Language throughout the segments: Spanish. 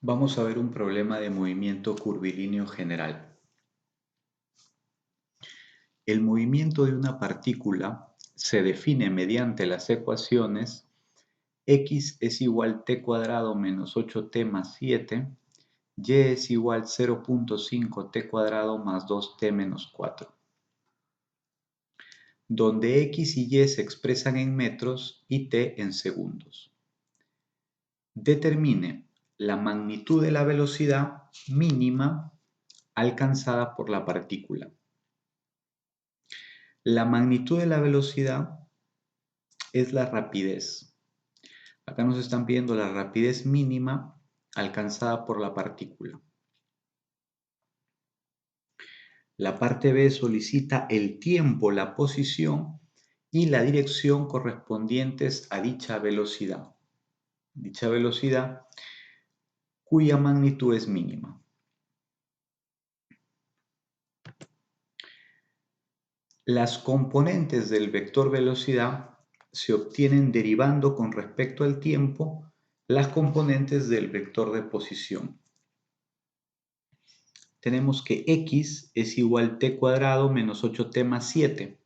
Vamos a ver un problema de movimiento curvilíneo general. El movimiento de una partícula se define mediante las ecuaciones x es igual t cuadrado menos 8t más 7, y es igual 0.5t cuadrado más 2t menos 4, donde x y y se expresan en metros y t en segundos. Determine la magnitud de la velocidad mínima alcanzada por la partícula. La magnitud de la velocidad es la rapidez. Acá nos están pidiendo la rapidez mínima alcanzada por la partícula. La parte B solicita el tiempo, la posición y la dirección correspondientes a dicha velocidad. Dicha velocidad cuya magnitud es mínima. Las componentes del vector velocidad se obtienen derivando con respecto al tiempo las componentes del vector de posición. Tenemos que x es igual a t cuadrado menos 8t más 7.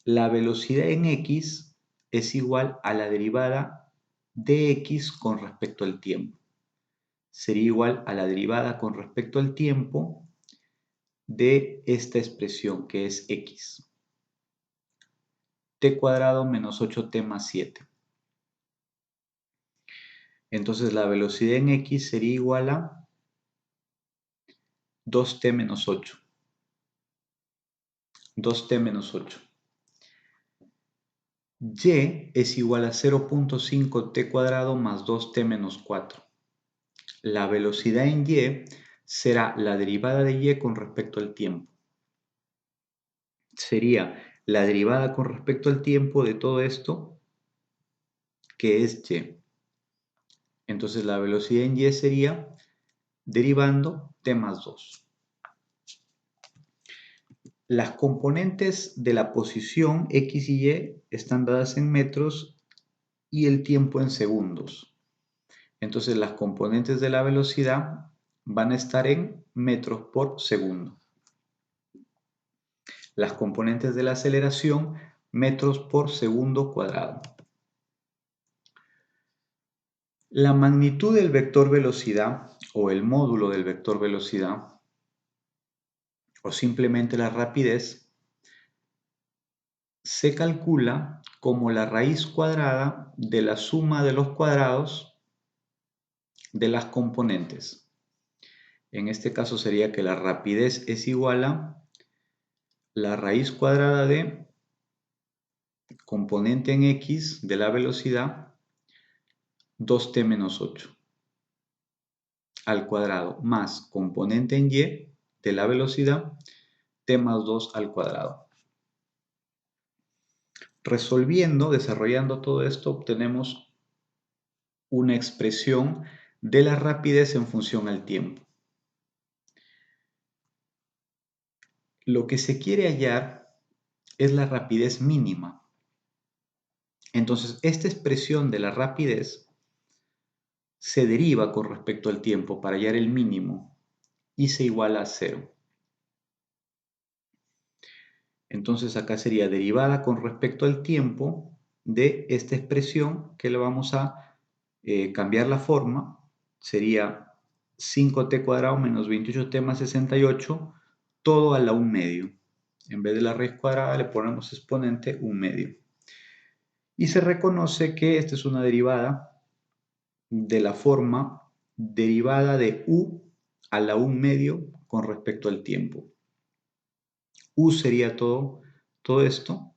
La velocidad en x es igual a la derivada de x con respecto al tiempo. Sería igual a la derivada con respecto al tiempo de esta expresión que es x. T cuadrado menos 8t más 7. Entonces la velocidad en x sería igual a 2t menos 8. 2t menos 8. Y es igual a 0.5t cuadrado más 2t menos 4. La velocidad en y será la derivada de y con respecto al tiempo. Sería la derivada con respecto al tiempo de todo esto, que es y. Entonces la velocidad en y sería derivando t más 2. Las componentes de la posición x y y están dadas en metros y el tiempo en segundos. Entonces las componentes de la velocidad van a estar en metros por segundo. Las componentes de la aceleración, metros por segundo cuadrado. La magnitud del vector velocidad o el módulo del vector velocidad o simplemente la rapidez se calcula como la raíz cuadrada de la suma de los cuadrados de las componentes. En este caso sería que la rapidez es igual a la raíz cuadrada de componente en x de la velocidad 2t menos 8 al cuadrado más componente en y de la velocidad t más 2 al cuadrado. Resolviendo, desarrollando todo esto, obtenemos una expresión de la rapidez en función al tiempo. Lo que se quiere hallar es la rapidez mínima. Entonces, esta expresión de la rapidez se deriva con respecto al tiempo para hallar el mínimo y se iguala a 0. Entonces acá sería derivada con respecto al tiempo de esta expresión que le vamos a cambiar la forma. Sería 5t cuadrado menos 28t más 68, todo a la 1 medio. En vez de la raíz cuadrada le ponemos exponente 1 medio. Y se reconoce que esta es una derivada de la forma derivada de u a la 1 medio con respecto al tiempo. U sería todo esto,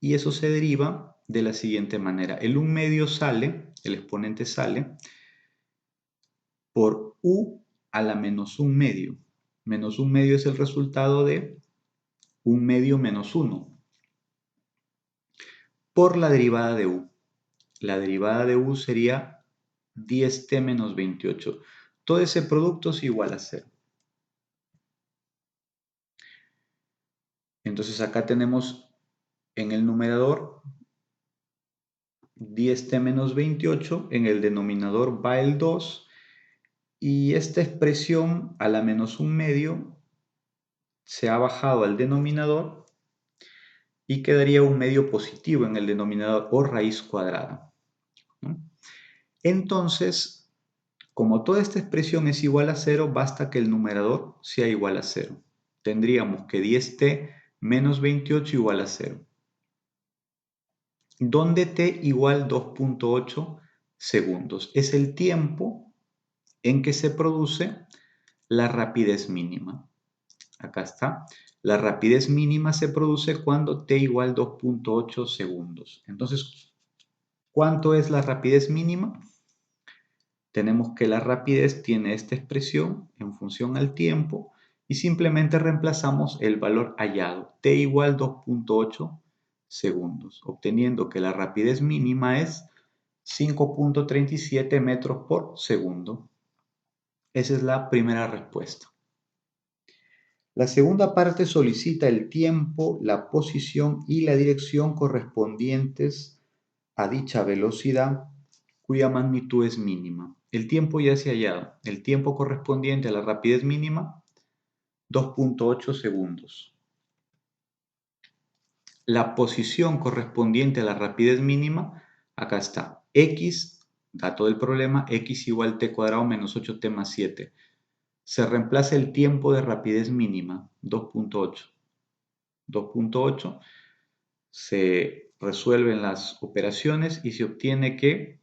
y eso se deriva de la siguiente manera. El 1 medio sale, el exponente sale, por u a la menos 1 medio. Menos 1 medio es el resultado de 1 medio menos 1, por la derivada de u. La derivada de u sería 10t menos 28. Todo ese producto es igual a 0. Entonces acá tenemos en el numerador 10t menos 28, en el denominador va el 2, y esta expresión a la menos un medio se ha bajado al denominador y quedaría un medio positivo en el denominador o raíz cuadrada, ¿no? Entonces, como toda esta expresión es igual a 0, basta que el numerador sea igual a 0. Tendríamos que 10t menos 28 igual a 0, donde t igual 2.8 segundos. Es el tiempo en que se produce la rapidez mínima. Acá está. La rapidez mínima se produce cuando t igual 2.8 segundos. Entonces, ¿cuánto es la rapidez mínima? Tenemos que la rapidez tiene esta expresión en función al tiempo y simplemente reemplazamos el valor hallado, t igual 2.8 segundos, obteniendo que la rapidez mínima es 5.37 metros por segundo. Esa es la primera respuesta. La segunda parte solicita el tiempo, la posición y la dirección correspondientes a dicha velocidad cuya magnitud es mínima. El tiempo ya se ha hallado. El tiempo correspondiente a la rapidez mínima, 2.8 segundos. La posición correspondiente a la rapidez mínima, acá está. X, dato del problema, x igual t cuadrado menos 8t más 7. Se reemplaza el tiempo de rapidez mínima, 2.8. 2.8, se resuelven las operaciones y se obtiene que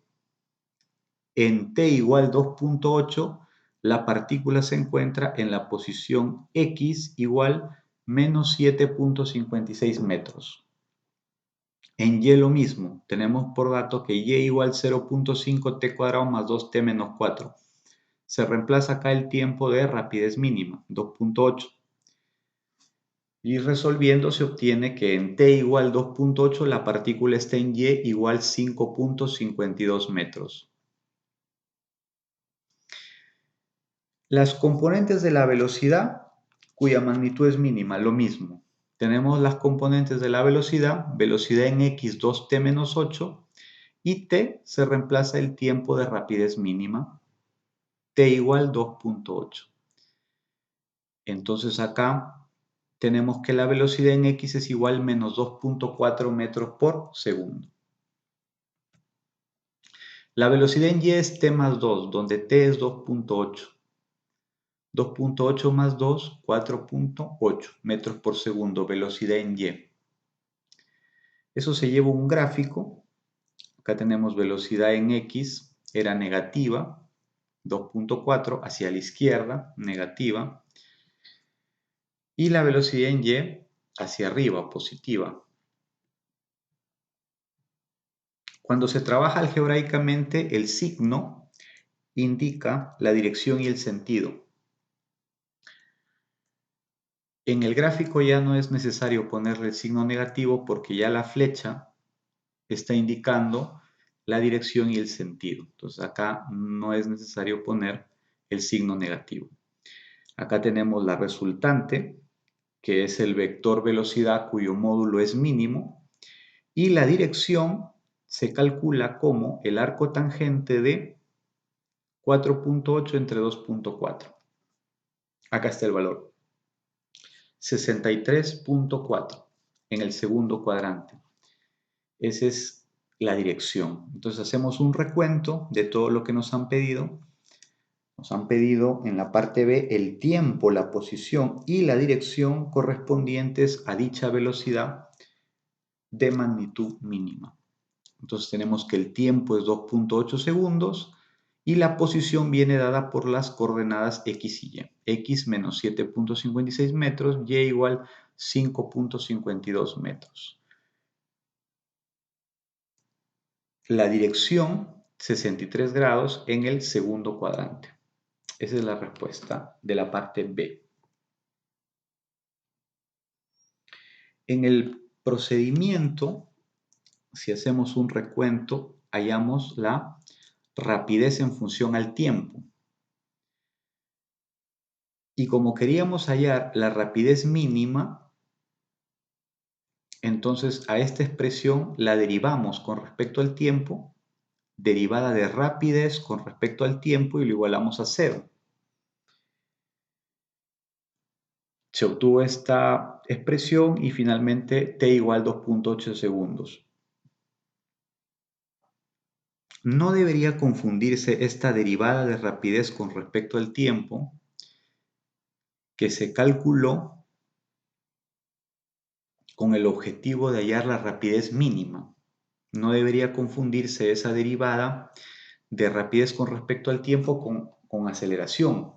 en t igual 2.8 la partícula se encuentra en la posición x igual menos 7.56 metros. En y lo mismo, tenemos por dato que y igual 0.5t cuadrado más 2t menos 4. Se reemplaza acá el tiempo de rapidez mínima, 2.8. Y resolviendo se obtiene que en t igual 2.8 la partícula está en y igual 5.52 metros. Las componentes de la velocidad cuya magnitud es mínima, lo mismo. Tenemos las componentes de la velocidad, velocidad en x 2t menos 8 y t se reemplaza el tiempo de rapidez mínima, t igual 2.8. Entonces acá tenemos que la velocidad en x es igual a menos 2.4 metros por segundo. La velocidad en y es t más 2, donde t es 2.8. 2.8 más 2, 4.8 metros por segundo, velocidad en y. Eso se lleva a un gráfico. Acá tenemos velocidad en x, era negativa, 2.4, hacia la izquierda, negativa. Y la velocidad en y hacia arriba, positiva. Cuando se trabaja algebraicamente, el signo indica la dirección y el sentido. En el gráfico ya no es necesario ponerle el signo negativo porque ya la flecha está indicando la dirección y el sentido. Entonces acá no es necesario poner el signo negativo. Acá tenemos la resultante, que es el vector velocidad cuyo módulo es mínimo, y la dirección se calcula como el arco tangente de 4.8 entre 2.4. Acá está el valor. 63.4 en el segundo cuadrante. Esa es la dirección. Entonces hacemos un recuento de todo lo que nos han pedido. Nos han pedido en la parte B el tiempo, la posición y la dirección correspondientes a dicha velocidad de magnitud mínima. Entonces tenemos que el tiempo es 2.8 segundos y la posición viene dada por las coordenadas x y y. X menos 7.56 metros, y igual 5.52 metros. La dirección 63 grados en el segundo cuadrante. Esa es la respuesta de la parte B. En el procedimiento, si hacemos un recuento, hallamos la rapidez en función al tiempo. Y como queríamos hallar la rapidez mínima, Entonces a esta expresión la derivamos con respecto al tiempo, derivada de rapidez con respecto al tiempo, y lo igualamos a 0. Se obtuvo esta expresión y finalmente t igual 2.8 segundos. No debería confundirse esta derivada de rapidez con respecto al tiempo, que se calculó con el objetivo de hallar la rapidez mínima. No debería confundirse esa derivada de rapidez con respecto al tiempo con aceleración.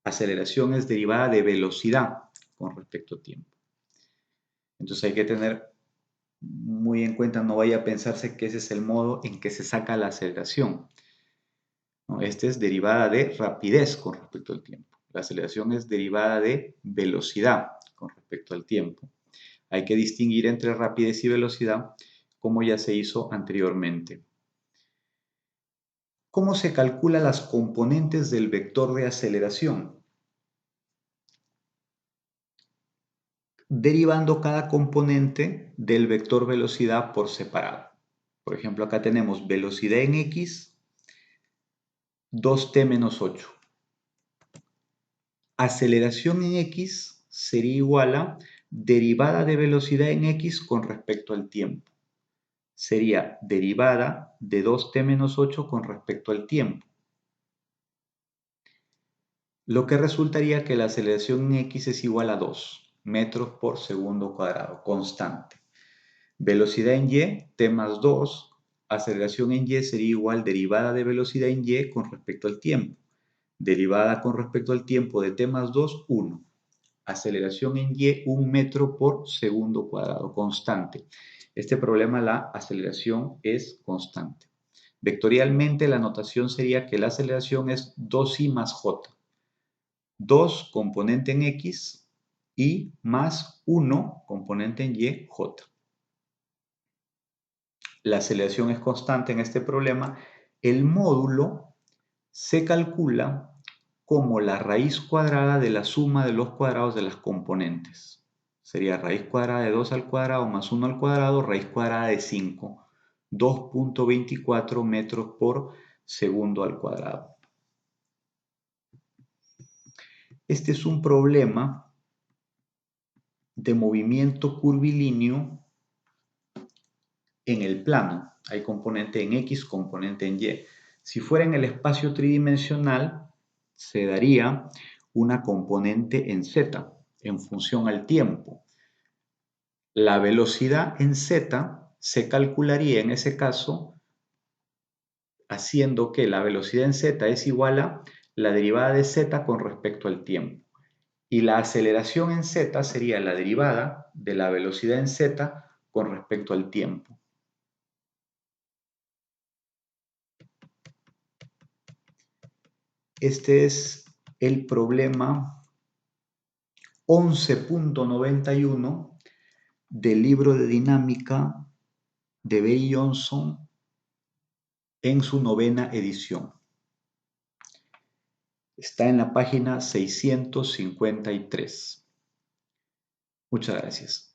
Aceleración es derivada de velocidad con respecto al tiempo. Entonces hay que tener muy en cuenta, no vaya a pensarse que ese es el modo en que se saca la aceleración. No, este es derivada de rapidez con respecto al tiempo. La aceleración es derivada de velocidad con respecto al tiempo. Hay que distinguir entre rapidez y velocidad, como ya se hizo anteriormente. ¿Cómo se calculan las componentes del vector de aceleración? Derivando cada componente del vector velocidad por separado. Por ejemplo, acá tenemos velocidad en x, 2t menos 8. Aceleración en x sería igual a derivada de velocidad en x con respecto al tiempo. Sería derivada de 2t menos 8 con respecto al tiempo. Lo que resultaría que la aceleración en x es igual a 2 metros por segundo cuadrado, constante. Velocidad en y, t más 2, aceleración en y sería igual derivada de velocidad en y con respecto al tiempo. Derivada con respecto al tiempo de t más 2, 1. Aceleración en y, 1 metro por segundo cuadrado, constante. Este problema, la aceleración es constante. Vectorialmente la notación sería que la aceleración es 2i más j. 2 componente en x y más 1 componente en y, j. La aceleración es constante en este problema. El módulo se calcula como la raíz cuadrada de la suma de los cuadrados de las componentes. Sería raíz cuadrada de 2 al cuadrado más 1 al cuadrado, raíz cuadrada de 5. 2.24 metros por segundo al cuadrado. Este es un problema de movimiento curvilíneo en el plano. Hay componente en X, componente en Y. Si fuera en el espacio tridimensional, se daría una componente en Z, en función al tiempo. La velocidad en Z se calcularía en ese caso haciendo que la velocidad en Z es igual a la derivada de Z con respecto al tiempo. Y la aceleración en Z sería la derivada de la velocidad en Z con respecto al tiempo. Este es el problema 11.91 del libro de dinámica de Bay Johnson en su 9ª edición. Está en la página 653. Muchas gracias.